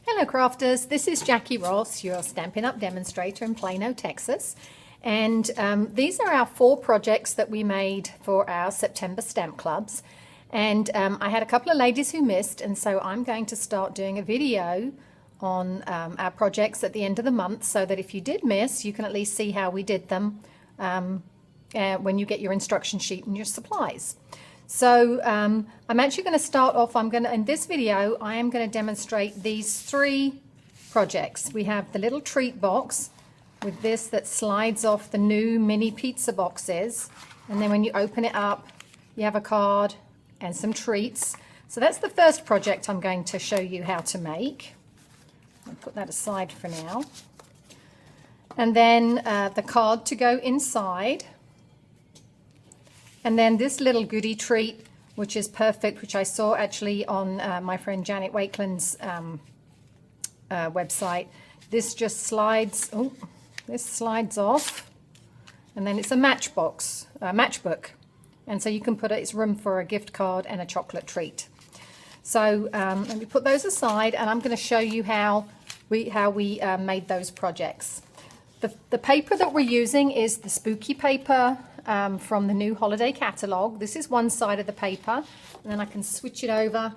Hello crafters, this is Jackie Ross, your Stampin' Up! Demonstrator in Plano, Texas. And these are our 4 projects that we made for our September stamp clubs. And I had a couple of ladies who missed, and so I'm going to start doing a video on our projects at the end of the month, so that if you did miss, you can at least see how we did them when you get your instruction sheet and your supplies. So I'm actually going to start off, in this video, I am going to demonstrate these 3 projects. We have the little treat box with this that slides off the new mini pizza boxes. And then when you open it up, you have a card and some treats. So that's the first project I'm going to show you how to make. I'll put that aside for now. And then the card to go inside. And then this little goodie treat, which is perfect, which I saw actually on my friend Janet Wakeland's website. This just slides, this slides off, and then it's a matchbook. And so you can put it's room for a gift card and a chocolate treat. So let me put those aside, and I'm going to show you how we made those projects. The paper that we're using is the spooky paper from the new holiday catalog. This is one side of the paper, and then I can switch it over,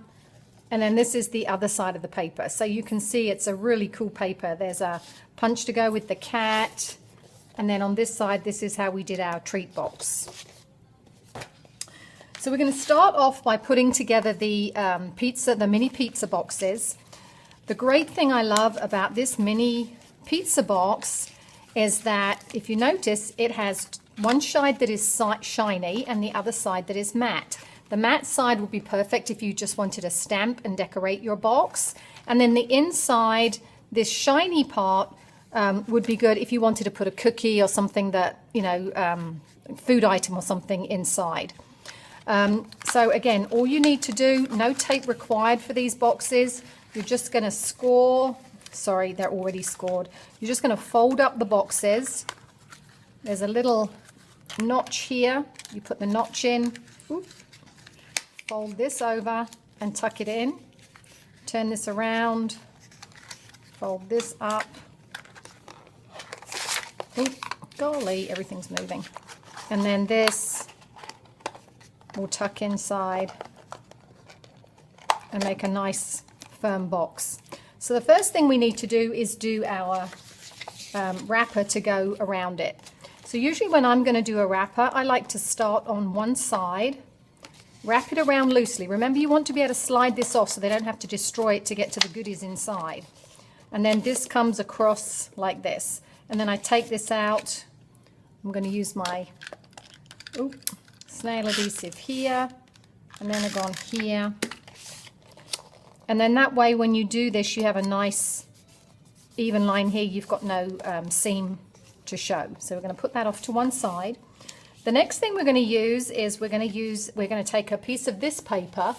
and then this is the other side of the paper. So you can see it's a really cool paper. There's a punch to go with the cat, and then on this side, this is how we did our treat box. So we're going to start off by putting together the mini pizza boxes. The great thing I love about this mini pizza box is that, if you notice, it has one side that is shiny and the other side that is matte. The matte side would be perfect if you just wanted to stamp and decorate your box. And then the inside, this shiny part, would be good if you wanted to put a cookie or something that, food item or something inside. So again, all you need to do, no tape required for these boxes. You're just going to score, sorry, they're already scored. You're just going to fold up the boxes. There's a little notch here. You put the notch in, fold this over and tuck it in. Turn this around, fold this up. Golly, everything's moving. And then this will tuck inside and make a nice firm box. So the first thing we need to do is do our wrapper to go around it. So usually when I'm going to do a wrapper, I like to start on one side, wrap it around loosely. Remember, you want to be able to slide this off so they don't have to destroy it to get to the goodies inside. And then this comes across like this. And then I take this out. I'm going to use my snail adhesive here, and then I've gone here. And then that way, when you do this, you have a nice even line here. You've got no seam to show. So we're going to put that off to one side. The next thing we're going to use is we're going to take a piece of this paper.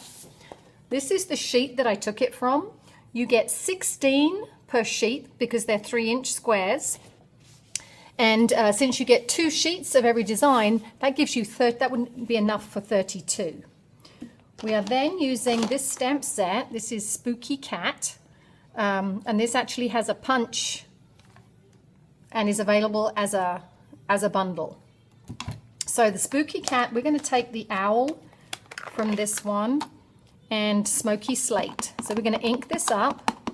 This is the sheet that I took it from. You get 16 per sheet because they're 3-inch squares. And since you get 2 sheets of every design, that gives you that wouldn't be enough for 32. We are then using this stamp set. This is Spooky Cat, and this actually has a punch and is available as a bundle. So the Spooky Cat, we're going to take the owl from this one and Smoky Slate. So we're going to ink this up,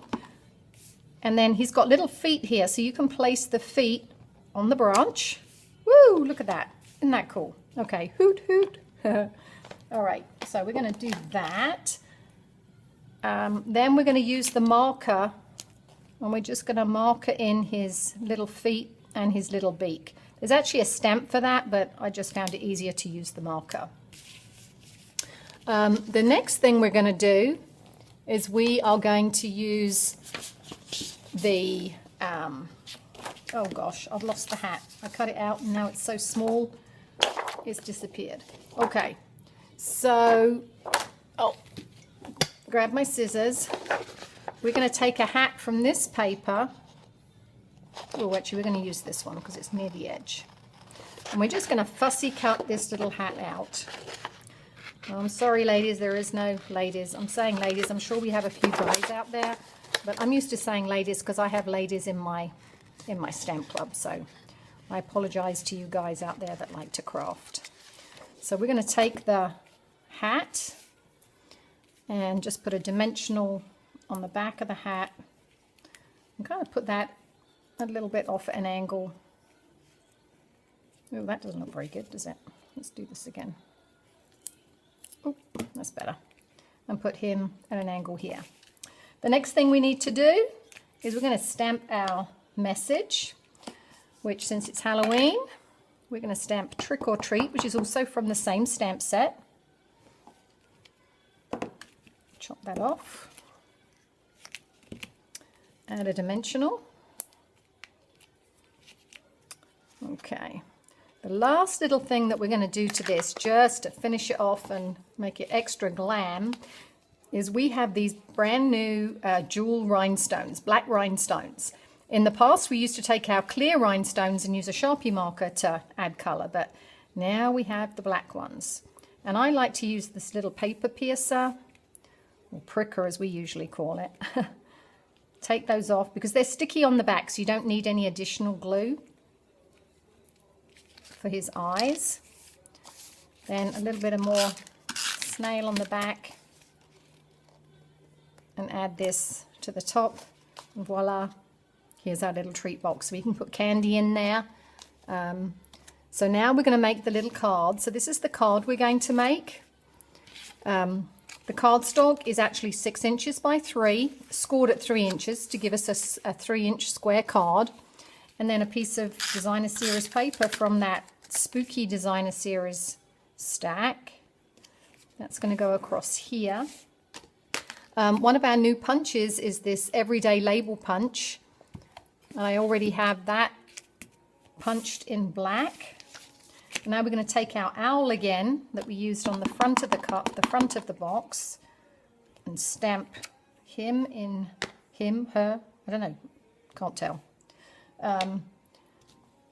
and then he's got little feet here, so you can place the feet on the branch. Woo, look at that. Isn't that cool? Okay, hoot, hoot. All right, so we're going to do that. Then we're going to use the marker, and we're just going to marker in his little feet and his little beak. There's actually a stamp for that, but I just found it easier to use the marker. The next thing we're going to do is we are going to use the, oh gosh, I've lost the hat. I cut it out and now it's so small, it's disappeared. Okay, so, grab my scissors. We're going to take a hat from this paper. Oh, actually, we're going to use this one because it's near the edge. And we're just going to fussy cut this little hat out. I'm sorry, ladies, there is no ladies. I'm saying ladies, I'm sure we have a few guys out there. but I'm used to saying ladies because I have ladies in my stamp club, so I apologize to you guys out there that like to craft. So we're going to take the hat and just put a dimensional on the back of the hat. I'm going to put that a little bit off at an angle. Oh, that doesn't look very good, does it? Let's do this again. Oh, that's better. And put him at an angle here. The next thing we need to do is we're going to stamp our message, which, since it's Halloween, we're going to stamp Trick or Treat, which is also from the same stamp set. Chop that off. Add a dimensional. Okay. The last little thing that we're going to do to this, just to finish it off and make it extra glam, is we have these brand new jewel rhinestones, black rhinestones. In the past, we used to take our clear rhinestones and use a Sharpie marker to add color, but now we have the black ones. And I like to use this little paper piercer, or pricker as we usually call it. Take those off because they're sticky on the back, so you don't need any additional glue for his eyes. Then a little bit of more snail on the back, and add this to the top, and voila, here's our little treat box. We can put candy in there. So now we're going to make the little card. So this is the card we're going to make. The cardstock is actually 6 inches by 3, scored at 3 inches to give us a 3-inch square card, and then a piece of designer series paper from that spooky designer series stack. That's going to go across here. One of our new punches is this everyday label punch. I already have that punched in black. Now we're going to take our owl again that we used on the front of the cup, the front of the box, and stamp him in her, I don't know, can't tell.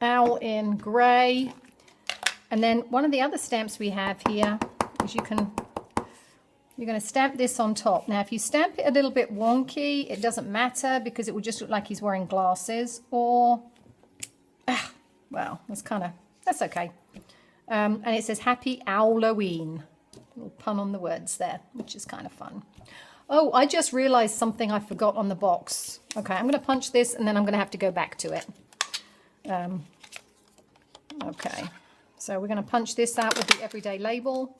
Owl in grey. And then one of the other stamps we have here is you're going to stamp this on top. Now if you stamp it a little bit wonky, it doesn't matter because it will just look like he's wearing glasses, or well, that's okay. And it says Happy Owloween. A little pun on the words there, which is kind of fun. Oh, I just realized something I forgot on the box. Okay, I'm going to punch this and then I'm going to have to go back to it. Okay, so we're going to punch this out with the everyday label.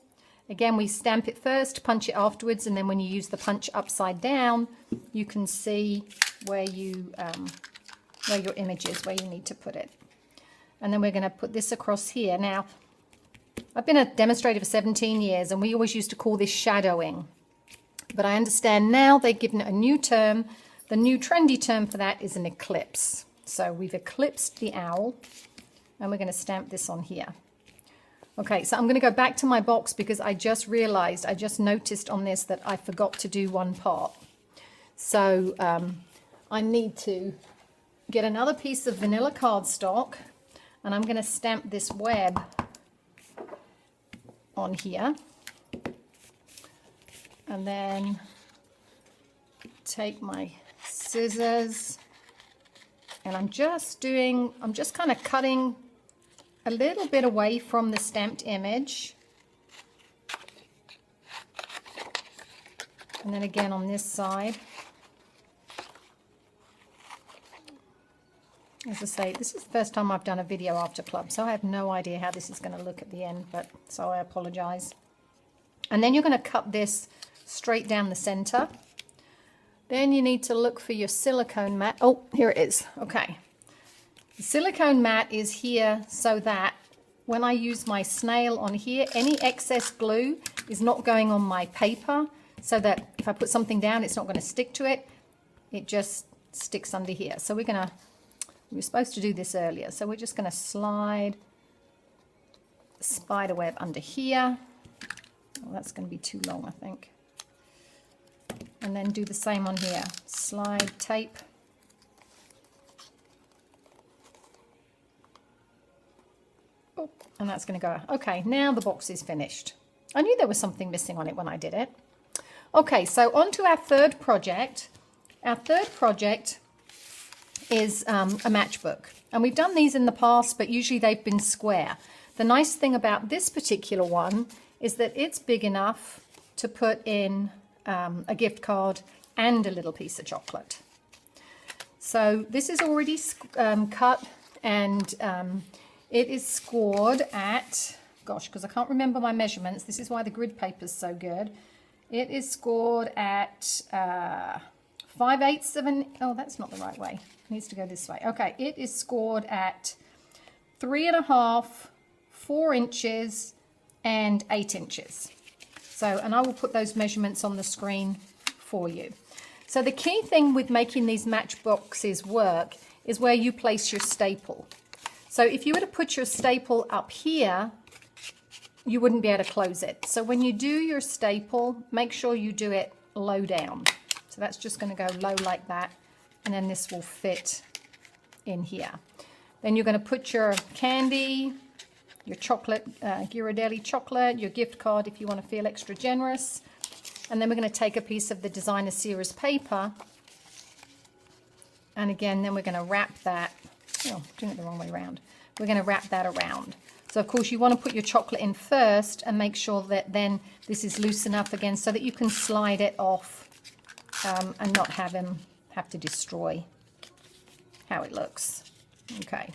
Again, we stamp it first, punch it afterwards, and then when you use the punch upside down, you can see where your image is, where you need to put it. And then we're going to put this across here. Now, I've been a demonstrator for 17 years, and we always used to call this shadowing. But I understand now they've given it a new term. The new trendy term for that is an eclipse. So we've eclipsed the owl, and we're going to stamp this on here. Okay, so I'm going to go back to my box because I just realized, I just noticed on this that I forgot to do one part. So I need to get another piece of vanilla cardstock, and I'm going to stamp this web on here. And then take my scissors, and I'm just kind of cutting a little bit away from the stamped image. And then again on this side. As I say, this is the first time I've done a video after club, so I have no idea how this is going to look at the end, but so I apologize. And then you're going to cut this straight down the center. Then you need to look for your silicone mat. Oh, here it is. Okay. The silicone mat is here so that when I use my snail on here, any excess glue is not going on my paper, so that if I put something down, it's not going to stick to it. It just sticks under here. So we were supposed to do this earlier. So we're just going to slide the spider web under here. Oh, that's going to be too long, I think. And then do the same on here. Slide tape. Oh, and that's going to go. Okay, now the box is finished. I knew there was something missing on it when I did it. Okay, so on to our third project, Our third project is a matchbook. And we've done these in the past, but usually they've been square. The nice thing about this particular one is that it's big enough to put in a gift card and a little piece of chocolate. So this is already cut, and it is scored at, gosh, because I can't remember my measurements. This is why the grid paper is so good. It is scored at 5/8 of an, oh, that's not the right way. It needs to go this way. Okay, it is scored at 3.5, 4 inches, and 8 inches. So, and I will put those measurements on the screen for you. So the key thing with making these matchboxes work is where you place your staple. So if you were to put your staple up here, you wouldn't be able to close it. So when you do your staple, make sure you do it low down. So that's just going to go low like that, and then this will fit in here. Then you're going to put your candy, your chocolate, Ghirardelli chocolate, your gift card if you want to feel extra generous. And then we're going to take a piece of the designer series paper. And again, then we're going to wrap that, oh, I'm doing it the wrong way around. We're going to wrap that around. So of course you want to put your chocolate in first and make sure that then this is loose enough again so that you can slide it off and not have to destroy how it looks. Okay,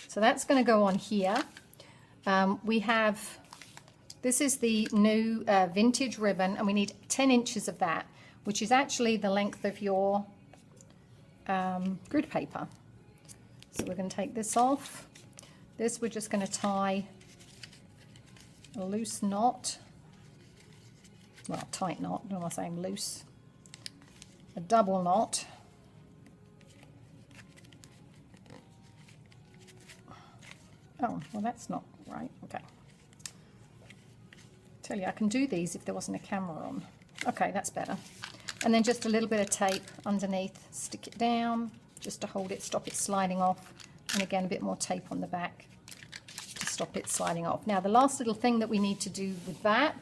so that's going to go on here. We have, this is the new vintage ribbon, and we need 10 inches of that, which is actually the length of your grid paper. So we're going to take this off. This we're just going to tie a loose knot, well, tight knot, what am I saying, loose? A double knot. Oh, well that's not right, okay. Tell you, I can do these if there wasn't a camera on. Okay, that's better. And then just a little bit of tape underneath, stick it down, just to hold it, stop it sliding off. And again, a bit more tape on the back to stop it sliding off. Now, the last little thing that we need to do with that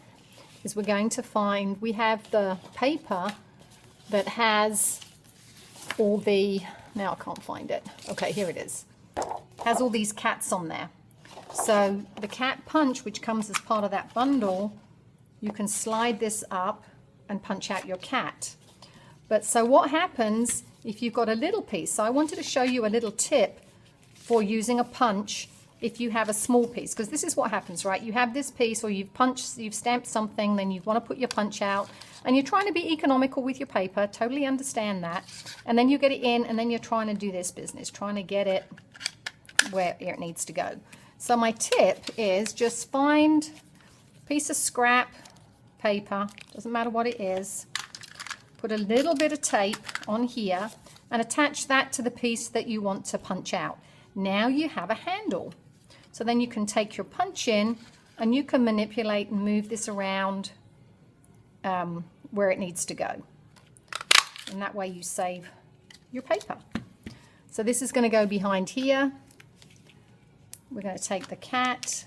is we're going to find, we have the paper that has all the, now I can't find it. Okay, here it is. Has all these cats on there. So the cat punch, which comes as part of that bundle, you can slide this up and punch out your cat. But so what happens if you've got a little piece? So I wanted to show you a little tip for using a punch if you have a small piece, because this is what happens, right? You have this piece, or you've punched, you've stamped something, then you want to put your punch out, and you're trying to be economical with your paper, totally understand that, and then you get it in, and then you're trying to do this business, trying to get it where it needs to go. So my tip is just find a piece of scrap paper, doesn't matter what it is, put a little bit of tape on here, and attach that to the piece that you want to punch out. Now you have a handle. So then you can take your punch in and you can manipulate and move this around where it needs to go. And that way you save your paper. So this is going to go behind here. We're going to take the cat